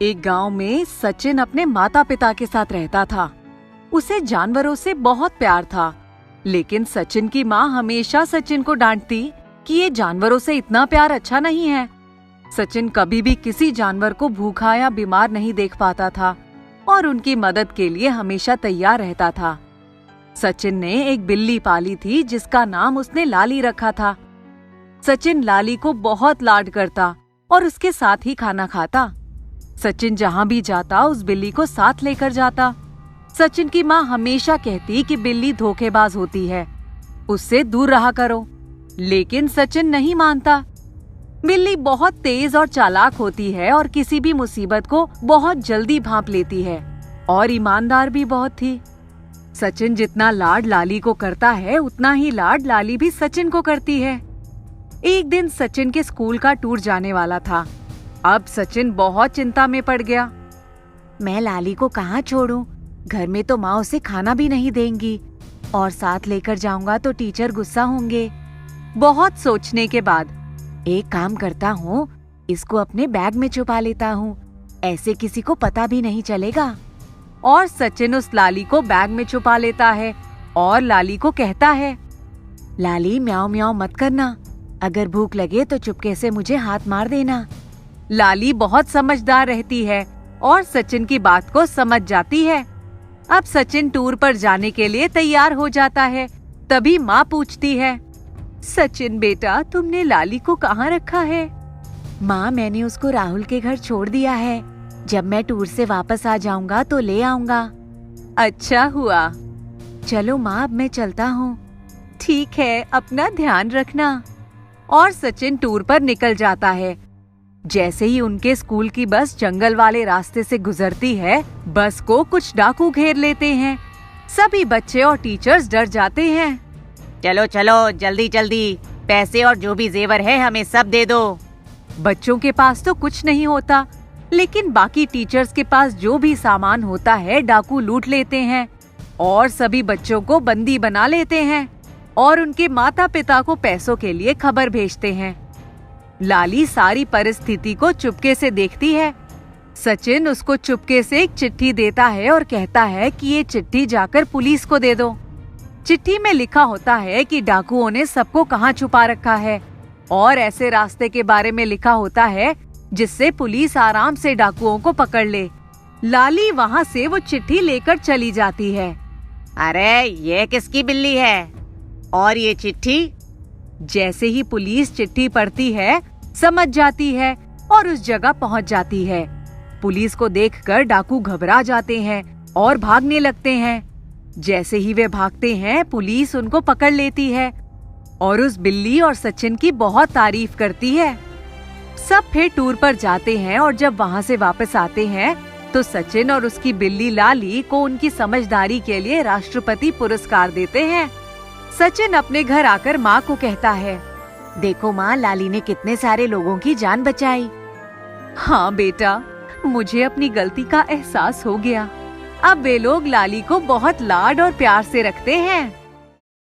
एक गांव में सचिन अपने माता पिता के साथ रहता था। उसे जानवरों से बहुत प्यार था, लेकिन सचिन की माँ हमेशा सचिन को डांटती कि ये जानवरों से इतना प्यार अच्छा नहीं है। सचिन कभी भी किसी जानवर को भूखा या बीमार नहीं देख पाता था और उनकी मदद के लिए हमेशा तैयार रहता था। सचिन ने एक बिल्ली पाली थी जिसका नाम उसने लाली रखा था। सचिन लाली को बहुत लाड करता और उसके साथ ही खाना खाता। सचिन जहाँ भी जाता उस बिल्ली को साथ लेकर जाता। सचिन की माँ हमेशा कहती कि बिल्ली धोखेबाज होती है, उससे दूर रहा करो, लेकिन सचिन नहीं मानता। बिल्ली बहुत तेज और चालाक होती है और किसी भी मुसीबत को बहुत जल्दी भांप लेती है और ईमानदार भी बहुत थी। सचिन जितना लाड लाली को करता है उतना ही लाड लाली भी सचिन को करती है। एक दिन सचिन के स्कूल का टूर जाने वाला था। अब सचिन बहुत चिंता में पड़ गया। मैं लाली को कहाँ छोड़ूं? घर में तो माँ उसे खाना भी नहीं देंगी और साथ लेकर जाऊंगा तो टीचर गुस्सा होंगे। बहुत सोचने के बाद एक काम करता हूँ, इसको अपने बैग में छुपा लेता हूँ, ऐसे किसी को पता भी नहीं चलेगा। और सचिन उस लाली को बैग में छुपा लेता है और लाली को कहता है, लाली म्याऊं म्याऊं मत करना, अगर भूख लगे तो चुपके से मुझे हाथ मार देना। लाली बहुत समझदार रहती है और सचिन की बात को समझ जाती है। अब सचिन टूर पर जाने के लिए तैयार हो जाता है। तभी माँ पूछती है, सचिन बेटा तुमने लाली को कहाँ रखा है? माँ मैंने उसको राहुल के घर छोड़ दिया है, जब मैं टूर से वापस आ जाऊंगा तो ले आऊंगा। अच्छा हुआ। चलो माँ अब मैं चलता हूँ। ठीक है, अपना ध्यान रखना। और सचिन टूर पर निकल जाता है। जैसे ही उनके स्कूल की बस जंगल वाले रास्ते से गुजरती है, बस को कुछ डाकू घेर लेते हैं। सभी बच्चे और टीचर्स डर जाते हैं। चलो चलो जल्दी जल्दी, पैसे और जो भी जेवर है हमें सब दे दो। बच्चों के पास तो कुछ नहीं होता, लेकिन बाकी टीचर्स के पास जो भी सामान होता है डाकू लूट लेते हैं और सभी बच्चों को बंदी बना लेते हैं और उनके माता पिता को पैसों के लिए खबर भेजते हैं। लाली सारी परिस्थिति को चुपके से देखती है। सचिन उसको चुपके से एक चिट्ठी देता है और कहता है कि ये चिट्ठी जाकर पुलिस को दे दो। चिट्ठी में लिखा होता है कि डाकुओं ने सबको कहाँ छुपा रखा है और ऐसे रास्ते के बारे में लिखा होता है जिससे पुलिस आराम से डाकुओं को पकड़ ले। लाली वहाँ से वो चिट्ठी लेकर चली जाती है। अरे ये किसकी बिल्ली है? और ये चिट्ठी? जैसे ही पुलिस चिट्ठी पढ़ती है, समझ जाती है और उस जगह पहुंच जाती है। पुलिस को देखकर डाकू घबरा जाते हैं और भागने लगते हैं। जैसे ही वे भागते हैं, पुलिस उनको पकड़ लेती है और उस बिल्ली और सचिन की बहुत तारीफ करती है। सब फिर टूर पर जाते हैं और जब वहाँ से वापस आते हैं तो सचिन और उसकी बिल्ली लाली को उनकी समझदारी के लिए राष्ट्रपति पुरस्कार देते हैं। सचिन अपने घर आकर माँ को कहता है, देखो माँ, लाली ने कितने सारे लोगों की जान बचाई। हाँ बेटा, मुझे अपनी गलती का एहसास हो गया। अब वे लोग लाली को बहुत लाड और प्यार से रखते हैं।